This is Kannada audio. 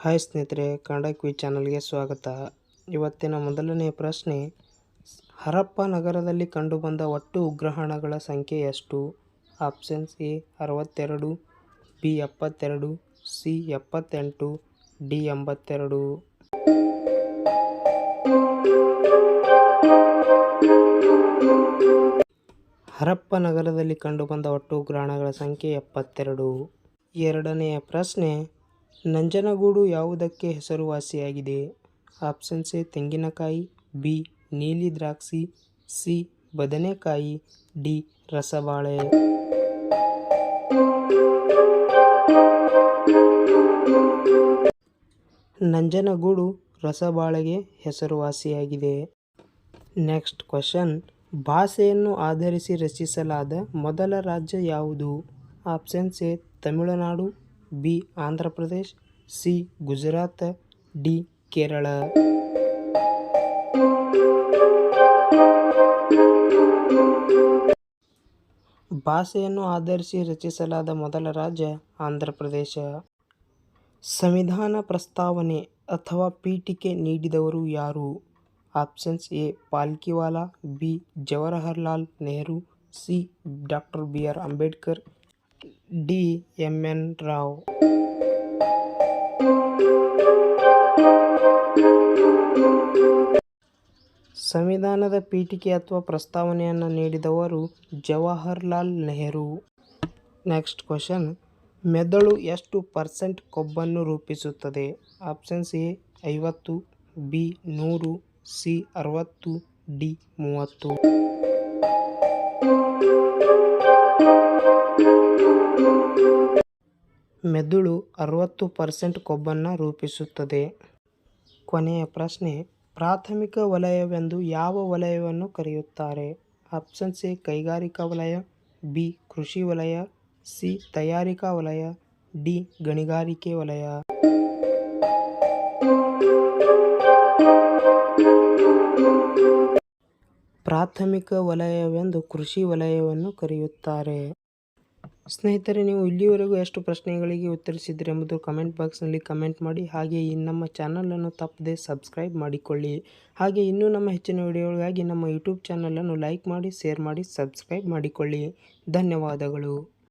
ಹಾಯ್ ಸ್ನೇಹಿತರೆ, ಕನ್ನಡ ಕ್ವಿಜ್ ಚಾನಲ್ಗೆ ಸ್ವಾಗತ. ಇವತ್ತಿನ ಮೊದಲನೆಯ ಪ್ರಶ್ನೆ, ಹರಪ್ಪ ನಗರದಲ್ಲಿ ಕಂಡುಬಂದ ಒಟ್ಟು ಉಗ್ರಹಣಗಳ ಸಂಖ್ಯೆ ಎಷ್ಟು? Options A 62, B 72, C 78, D 82. Harappa ನಗರದಲ್ಲಿ ಕಂಡುಬಂದ ಒಟ್ಟು ಉಗ್ರಹಣಗಳ ಸಂಖ್ಯೆ 72. ಎರಡನೆಯ ಪ್ರಶ್ನೆ, ನಂಜನಗೂಡು ಯಾವುದಕ್ಕೆ ಹೆಸರುವಾಸಿಯಾಗಿದೆ? ಆಪ್ಷನ್ಸ್ ಎ ತೆಂಗಿನಕಾಯಿ, ಬಿ ನೀಲಿ ದ್ರಾಕ್ಷಿ, ಸಿ ಬದನೆಕಾಯಿ, ಡಿ ರಸಬಾಳೆ. ನಂಜನಗೂಡು ರಸಬಾಳೆಗೆ ಹೆಸರುವಾಸಿಯಾಗಿದೆ. ನೆಕ್ಸ್ಟ್ ಕ್ವಶನ್, ಭಾಷೆಯನ್ನು ಆಧರಿಸಿ ರಚಿಸಲಾದ ಮೊದಲ ರಾಜ್ಯ ಯಾವುದು? Options A Tamil Nadu, B Andhra Pradesh, C Gujarat, D Kerala. ಭಾಷೆಯನ್ನು ಆಧರಿಸಿ ರಚಿಸಲಾದ ಮೊದಲ ರಾಜ್ಯ ಆಂಧ್ರ ಪ್ರದೇಶ. ಸಂವಿಧಾನ ಪ್ರಸ್ತಾವನೆ ಅಥವಾ ಪೀಠಿಕೆ ನೀಡಿದವರು ಯಾರು? Options A Palkhivala, B Jawaharlal Nehru, C doctor BR Ambedkar, D MN Rao. ಸಂವಿಧಾನದ ಪೀಠಿಕೆ ಅಥವಾ ಪ್ರಸ್ತಾವನೆಯನ್ನು ನೀಡಿದವರು ಜವಾಹರಲಾಲ್ ನೆಹರು. ನೆಕ್ಸ್ಟ್ ಕ್ವಶನ್, ಮೆದುಳು ಎಷ್ಟು % ಕೊಬ್ಬನ್ನು ರೂಪಿಸುತ್ತದೆ? Options A 50, B 100, C 60, D 30. ಮೆದುಳು 60% ಕೊಬ್ಬನ್ನು ರೂಪಿಸುತ್ತದೆ. ಕೊನೆಯ ಪ್ರಶ್ನೆ, ಪ್ರಾಥಮಿಕ ವಲಯವೆಂದು ಯಾವ ವಲಯವನ್ನು ಕರೆಯುತ್ತಾರೆ? ಆಪ್ಷನ್ಸ್ ಎ ಕೈಗಾರಿಕಾ ವಲಯ, ಬಿ ಕೃಷಿ ವಲಯ, ಸಿ ತಯಾರಿಕಾ ವಲಯ, ಡಿ ಗಣಿಗಾರಿಕೆ ವಲಯ. ಪ್ರಾಥಮಿಕ ವಲಯವೆಂದು ಕೃಷಿ ವಲಯವನ್ನು ಕರೆಯುತ್ತಾರೆ. ಸ್ನೇಹಿತರೆ, ನೀವು ಇಲ್ಲಿವರೆಗೂ ಎಷ್ಟು ಪ್ರಶ್ನೆಗಳಿಗೆ ಉತ್ತರಿಸಿದ್ರಿ ಎಂಬುದು ಕಮೆಂಟ್ ಬಾಕ್ಸ್ನಲ್ಲಿ ಕಮೆಂಟ್ ಮಾಡಿ. ಹಾಗೆ ಈ ನಮ್ಮ ಚಾನಲನ್ನು ತಪ್ಪದೆ ಸಬ್ಸ್ಕ್ರೈಬ್ ಮಾಡಿಕೊಳ್ಳಿ. ಹಾಗೆ ಇನ್ನೂ ನಮ್ಮ ಹೆಚ್ಚಿನ ವಿಡಿಯೋಗಳಿಗಾಗಿ ನಮ್ಮ ಯೂಟ್ಯೂಬ್ ಚಾನಲನ್ನು ಲೈಕ್ ಮಾಡಿ, ಶೇರ್ ಮಾಡಿ, ಸಬ್ಸ್ಕ್ರೈಬ್ ಮಾಡಿಕೊಳ್ಳಿ. ಧನ್ಯವಾದಗಳು.